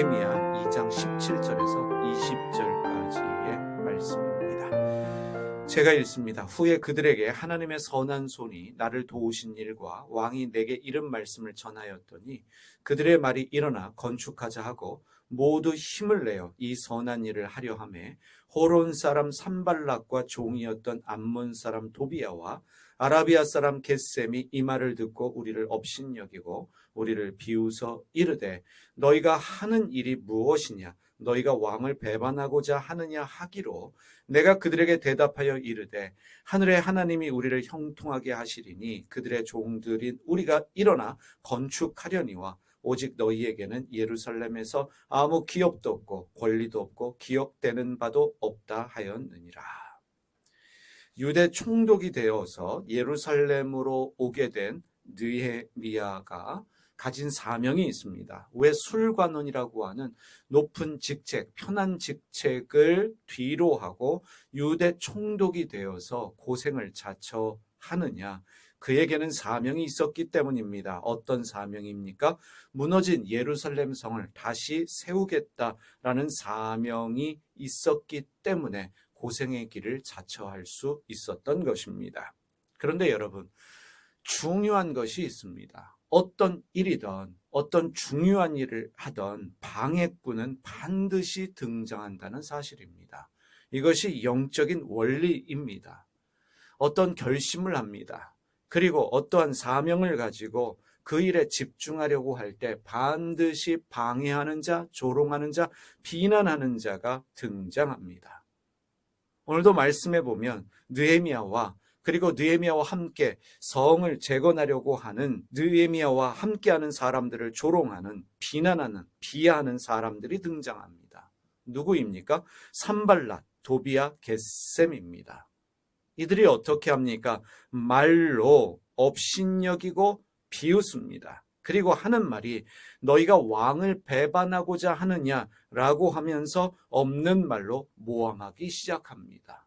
느헤미야 2장 17절에서 20절까지의 말씀입니다. 제가 읽습니다. 후에 그들에게 하나님의 선한 손이 나를 도우신 일과 왕이 내게 이른 말씀을 전하였더니 그들의 말이 일어나 건축하자 하고 모두 힘을 내어 이 선한 일을 하려 하매 호론 사람 산발락과 종이었던 암몬 사람 도비야와 아라비아 사람 겟셈이 이 말을 듣고 우리를 업신여기고 우리를 비웃어 이르되 너희가 하는 일이 무엇이냐 너희가 왕을 배반하고자 하느냐 하기로 내가 그들에게 대답하여 이르되 하늘의 하나님이 우리를 형통하게 하시리니 그들의 종들인 우리가 일어나 건축하려니와 오직 너희에게는 예루살렘에서 아무 기업도 없고 권리도 없고 기억되는 바도 없다 하였느니라. 유대 총독이 되어서 예루살렘으로 오게 된 느헤미야가 가진 사명이 있습니다. 왜 술관원이라고 하는 높은 직책, 편한 직책을 뒤로 하고 유대 총독이 되어서 고생을 자처하느냐? 그에게는 사명이 있었기 때문입니다. 어떤 사명입니까? 무너진 예루살렘 성을 다시 세우겠다라는 사명이 있었기 때문에 고생의 길을 자처할 수 있었던 것입니다. 그런데 여러분, 중요한 것이 있습니다. 어떤 일이든 어떤 중요한 일을 하던 방해꾼은 반드시 등장한다는 사실입니다. 이것이 영적인 원리입니다. 어떤 결심을 합니다. 그리고 어떠한 사명을 가지고 그 일에 집중하려고 할 때 반드시 방해하는 자, 조롱하는 자, 비난하는 자가 등장합니다. 오늘도 말씀해 보면 느헤미야와 그리고 느헤미야와 함께 성을 재건하려고 하는 느헤미야와 함께하는 사람들을 조롱하는, 비난하는, 비하하는 사람들이 등장합니다. 누구입니까? 산발랏, 도비야, 겟셈입니다. 이들이 어떻게 합니까? 말로 업신여기고 비웃습니다. 그리고 하는 말이 너희가 왕을 배반하고자 하느냐라고 하면서 없는 말로 모함하기 시작합니다.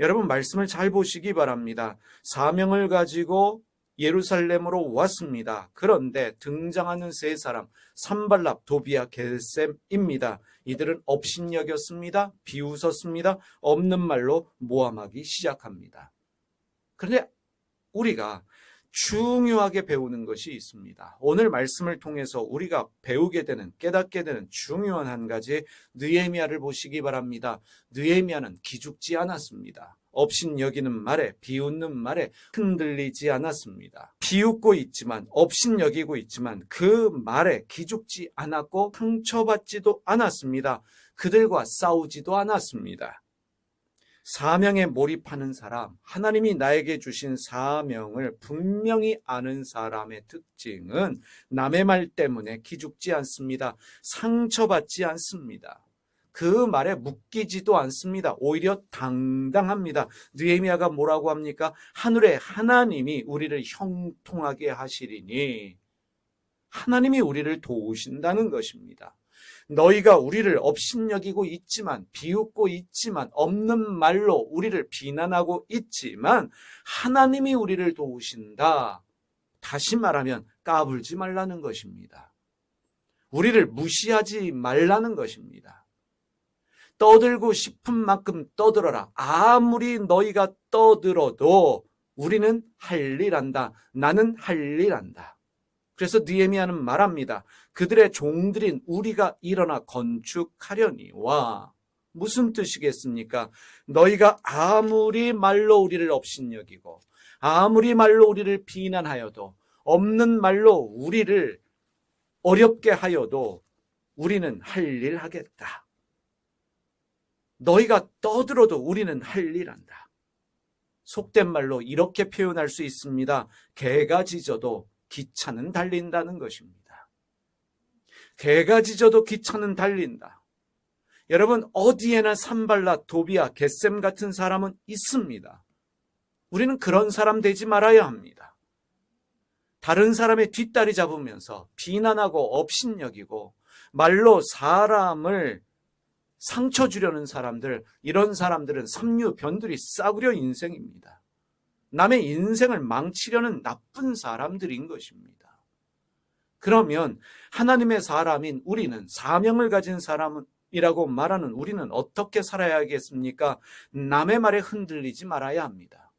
여러분 말씀을 잘 보시기 바랍니다. 사명을 가지고 예루살렘으로 왔습니다. 그런데 등장하는 세 사람, 산발락, 도비야, 겟셈입니다. 이들은 업신여겼습니다. 비웃었습니다. 없는 말로 모함하기 시작합니다. 그런데 우리가 중요하게 배우는 것이 있습니다. 오늘 말씀을 통해서 우리가 배우게 되는, 깨닫게 되는 중요한 한 가지 느헤미야를 보시기 바랍니다. 느헤미야는 기죽지 않았습니다. 업신여기는 말에, 비웃는 말에 흔들리지 않았습니다. 비웃고 있지만, 업신여기고 있지만 그 말에 기죽지 않았고 상처받지도 않았습니다. 그들과 싸우지도 않았습니다. 사명에 몰입하는 사람, 하나님이 나에게 주신 사명을 분명히 아는 사람의 특징은 남의 말 때문에 기죽지 않습니다. 상처받지 않습니다. 그 말에 묶이지도 않습니다. 오히려 당당합니다. 느헤미야가 뭐라고 합니까? 하늘의 하나님이 우리를 형통하게 하시리니 하나님이 우리를 도우신다는 것입니다. 너희가 우리를 업신여기고 있지만 비웃고 있지만 없는 말로 우리를 비난하고 있지만 하나님이 우리를 도우신다. 다시 말하면 까불지 말라는 것입니다. 우리를 무시하지 말라는 것입니다. 떠들고 싶은 만큼 떠들어라. 아무리 너희가 떠들어도 우리는 할 일 한다. 나는 할 일 한다. 그래서 느헤미야는 말합니다. 그들의 종들인 우리가 일어나 건축하려니와 무슨 뜻이겠습니까? 너희가 아무리 말로 우리를 업신여기고 아무리 말로 우리를 비난하여도 없는 말로 우리를 어렵게 하여도 우리는 할 일 하겠다. 너희가 떠들어도 우리는 할 일 한다. 속된 말로 이렇게 표현할 수 있습니다. 개가 짖어도 기차는 달린다는 것입니다. 개가 짖어도 기차는 달린다. 여러분 어디에나 산발랏, 도비야, 겟셈 같은 사람은 있습니다. 우리는 그런 사람 되지 말아야 합니다. 다른 사람의 뒷다리 잡으면서 비난하고 업신여기고 말로 사람을 상처 주려는 사람들, 이런 사람들은 삼류 변두리 싸구려 그러면 하나님의 사람인 우리는, 사명을 가진 사람이라고 말하는 우리는 어떻게 살아야겠습니까? 남의 말에 흔들리지 말아야 합니다.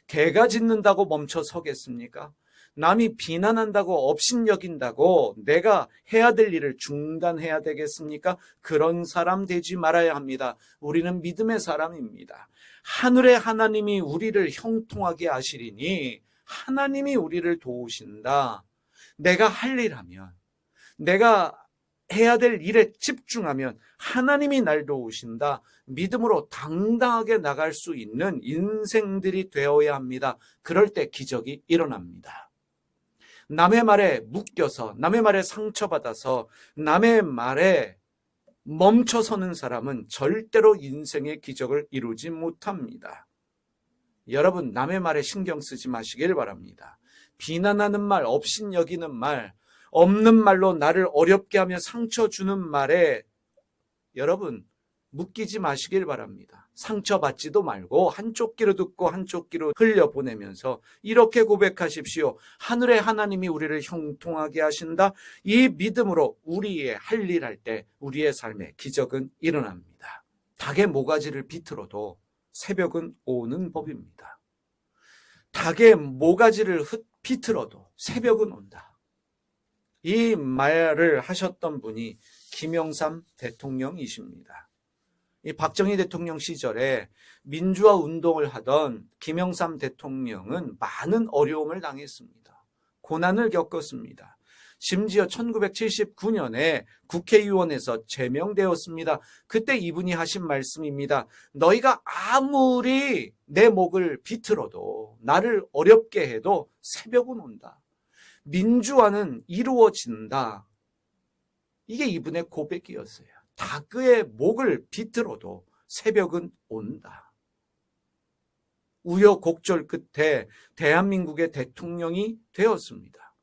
개가 짖는다고 멈춰 서겠습니까? 남이 비난한다고 업신여긴다고 내가 해야 될 일을 중단해야 되겠습니까? 그런 사람 되지 말아야 합니다. 우리는 믿음의 사람입니다. 하늘의 하나님이 우리를 형통하게 하시리니 하나님이 우리를 도우신다. 내가 할 일하면, 내가 해야 될 일에 집중하면 하나님이 날 도우신다. 믿음으로 당당하게 나갈 수 있는 인생들이 되어야 합니다. 그럴 때 기적이 일어납니다. 남의 말에 묶여서, 남의 말에 상처받아서, 남의 말에 멈춰서는 사람은 절대로 인생의 기적을 이루지 못합니다. 여러분, 남의 말에 신경 쓰지 마시길 바랍니다. 비난하는 말, 업신여기는 말, 없는 말로 나를 어렵게 하며 상처 주는 말에 여러분 묶이지 마시길 바랍니다. 상처받지도 말고 한쪽 귀로 듣고 한쪽 귀로 흘려보내면서 이렇게 고백하십시오. 하늘의 하나님이 우리를 형통하게 하신다. 이 믿음으로 우리의 할 일 할 때 우리의 삶에 기적은 일어납니다. 닭의 모가지를 비틀어도 새벽은 오는 법입니다. 닭의 모가지를 비틀어도 새벽은 온다. 이 말을 하셨던 분이 김영삼 대통령이십니다. 이 박정희 대통령 시절에 민주화 운동을 하던 김영삼 대통령은 많은 어려움을 당했습니다. 고난을 겪었습니다. 심지어 1979년에 국회의원에서 제명되었습니다. 그때 이분이 하신 말씀입니다. 너희가 아무리 내 목을 비틀어도 나를 어렵게 해도 새벽은 온다. 민주화는 이루어진다. 이게 이분의 고백이었어요. 닭의 목을 비틀어도 새벽은 온다. 우여곡절 끝에 대한민국의 대통령이 되었습니다.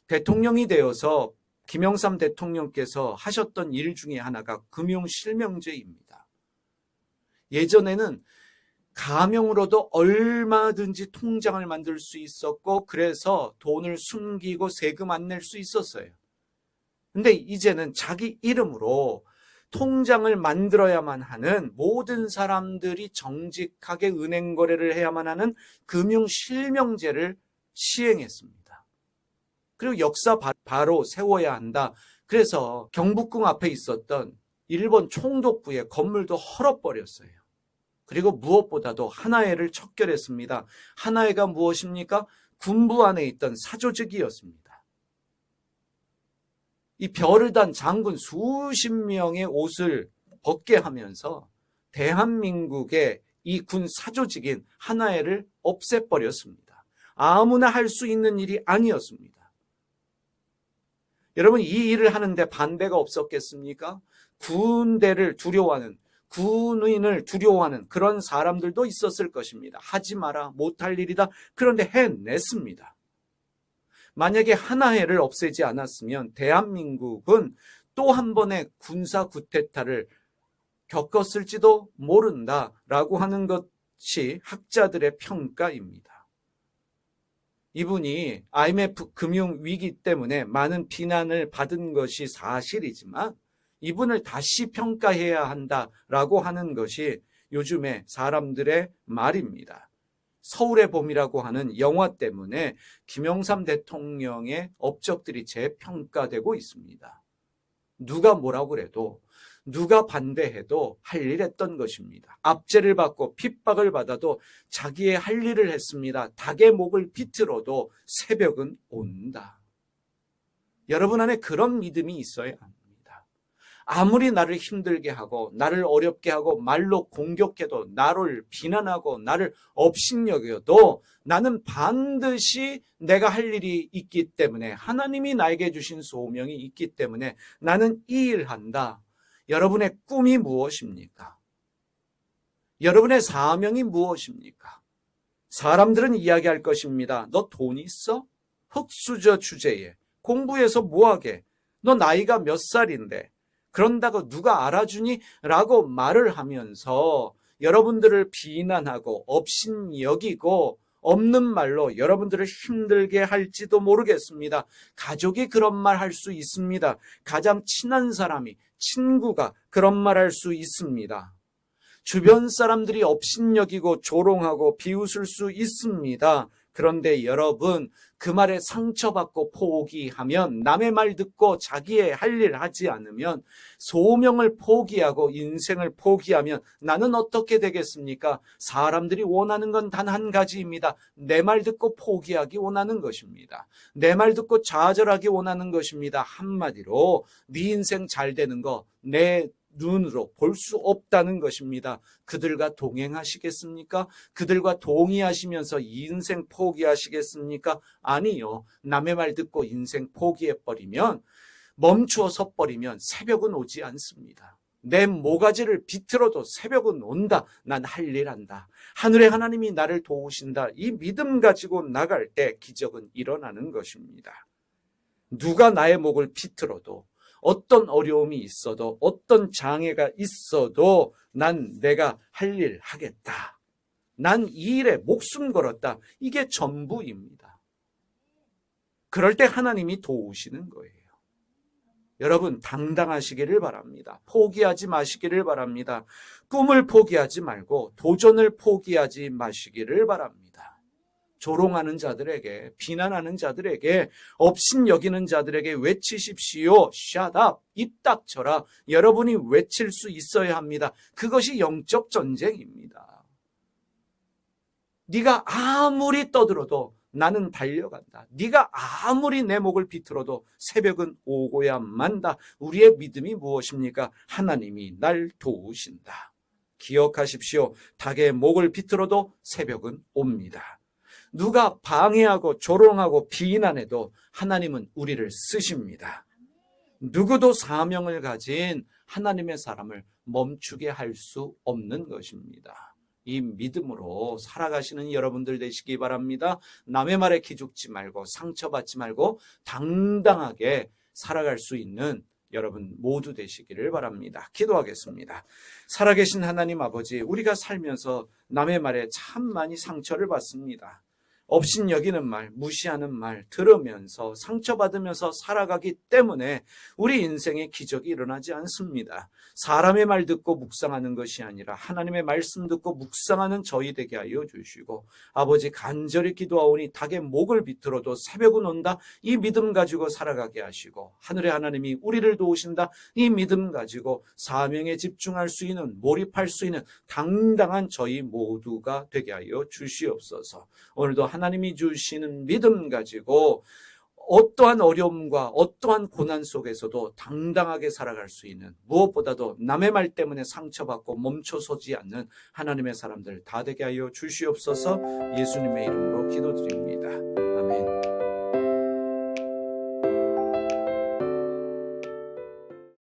대통령이 되어서 김영삼 대통령께서 하셨던 일 중에 하나가 금융실명제입니다. 예전에는 가명으로도 얼마든지 통장을 만들 수 있었고 그래서 돈을 숨기고 세금 안 낼 수 있었어요. 근데 이제는 자기 이름으로 통장을 만들어야만 하는, 모든 사람들이 정직하게 은행 거래를 해야만 하는 금융실명제를 시행했습니다. 그리고 역사 바로 세워야 한다. 그래서 경복궁 앞에 있었던 일본 총독부의 건물도 헐어버렸어요. 그리고 무엇보다도 하나회를 척결했습니다. 하나회가 무엇입니까? 군부 안에 있던 사조직이었습니다. 이 별을 단 장군 수십 명의 옷을 벗게 하면서 대한민국의 이 군 사조직인 하나회를 없애버렸습니다. 아무나 할 수 있는 일이 아니었습니다. 여러분, 이 일을 하는데 반대가 없었겠습니까? 군대를 두려워하는, 군인을 두려워하는 그런 사람들도 있었을 것입니다. 하지 마라, 못할 일이다. 그런데 해냈습니다. 만약에 하나회를 없애지 않았으면 대한민국은 또 한 번의 군사 쿠데타를 겪었을지도 모른다라고 하는 것이 학자들의 평가입니다. 이분이 IMF 금융위기 때문에 많은 비난을 받은 것이 사실이지만 이분을 다시 평가해야 한다라고 하는 것이 요즘의 사람들의 말입니다. 서울의 봄이라고 하는 영화 때문에 김영삼 대통령의 업적들이 재평가되고 있습니다. 누가 뭐라고 그래도, 누가 반대해도 할 일 했던 것입니다. 압제를 받고 핍박을 받아도 자기의 할 일을 했습니다. 닭의 목을 비틀어도 새벽은 온다. 여러분 안에 그런 믿음이 있어야 합니다. 아무리 나를 힘들게 하고 나를 어렵게 하고 말로 공격해도, 나를 비난하고 나를 업신여겨도 나는 반드시 내가 할 일이 있기 때문에, 하나님이 나에게 주신 소명이 있기 때문에 나는 이 일을 한다. 여러분의 꿈이 무엇입니까? 여러분의 사명이 무엇입니까? 사람들은 이야기할 것입니다. 너 돈 있어? 흙수저 주제에 공부해서 뭐하게? 너 나이가 몇 살인데 그런다고 누가 알아주니? 라고 말을 하면서 여러분들을 비난하고 업신여기고 없는 말로 여러분들을 힘들게 할지도 모르겠습니다. 가족이 그런 말 할 수 있습니다. 가장 친한 사람이, 친구가 그런 말 할 수 있습니다. 주변 사람들이 업신여기고 조롱하고 비웃을 수 있습니다. 그런데 여러분, 그 말에 상처받고 포기하면, 남의 말 듣고 자기의 할 일 하지 않으면, 소명을 포기하고 인생을 포기하면 나는 어떻게 되겠습니까? 사람들이 원하는 건 단 한 가지입니다. 내 말 듣고 포기하기 원하는 것입니다. 내 말 듣고 좌절하기 원하는 것입니다. 한마디로 네 인생 잘 되는 거 내 눈으로 볼 수 없다는 것입니다. 그들과 동행하시겠습니까? 그들과 동의하시면서 인생 포기하시겠습니까? 아니요. 남의 말 듣고 인생 포기해버리면, 멈추어 서버리면 새벽은 오지 않습니다. 내 모가지를 비틀어도 새벽은 온다. 난 할 일 한다. 하늘의 하나님이 나를 도우신다. 이 믿음 가지고 나갈 때 기적은 일어나는 것입니다. 누가 나의 목을 비틀어도, 어떤 어려움이 있어도, 어떤 장애가 있어도 난 내가 할 일 하겠다. 난 이 일에 목숨 걸었다. 이게 전부입니다. 그럴 때 하나님이 도우시는 거예요. 여러분, 당당하시기를 바랍니다. 포기하지 마시기를 바랍니다. 꿈을 포기하지 말고 도전을 포기하지 마시기를 바랍니다. 조롱하는 자들에게, 비난하는 자들에게, 업신여기는 자들에게 외치십시오. Shut up. 입 닥쳐라. 여러분이 외칠 수 있어야 합니다. 그것이 영적 전쟁입니다. 네가 아무리 떠들어도 나는 달려간다. 네가 아무리 내 목을 비틀어도 새벽은 오고야 만다. 우리의 믿음이 무엇입니까? 하나님이 날 도우신다. 기억하십시오. 닭의 목을 비틀어도 새벽은 옵니다. 누가 방해하고 조롱하고 비난해도 하나님은 우리를 쓰십니다. 누구도 사명을 가진 하나님의 사람을 멈추게 할 수 없는 것입니다. 이 믿음으로 살아가시는 여러분들 되시기 바랍니다. 남의 말에 기죽지 말고 상처받지 말고 당당하게 살아갈 수 있는 여러분 모두 되시기를 바랍니다. 기도하겠습니다. 살아계신 하나님 아버지, 우리가 살면서 남의 말에 참 많이 상처를 받습니다. 업신여기는 말, 무시하는 말 들으면서 상처받으면서 살아가기 때문에 우리 인생에 기적이 일어나지 않습니다. 사람의 말 듣고 묵상하는 것이 아니라 하나님의 말씀 듣고 묵상하는 저희 되게 하여 주시고, 아버지 간절히 기도하오니 닭의 목을 비틀어도 새벽은 온다. 이 믿음 가지고 살아가게 하시고, 하늘의 하나님이 우리를 도우신다. 이 믿음 가지고 사명에 집중할 수 있는, 몰입할 수 있는 당당한 저희 모두가 되게 하여 주시옵소서. 오늘도 하나님이 주시는 믿음 가지고 어떠한 어려움과 어떠한 고난 속에서도 당당하게 살아갈 수 있는, 무엇보다도 남의 말 때문에 상처받고 멈춰서지 않는 하나님의 사람들 다 되게 하여 주시옵소서. 예수님의 이름으로 기도드립니다. 아멘.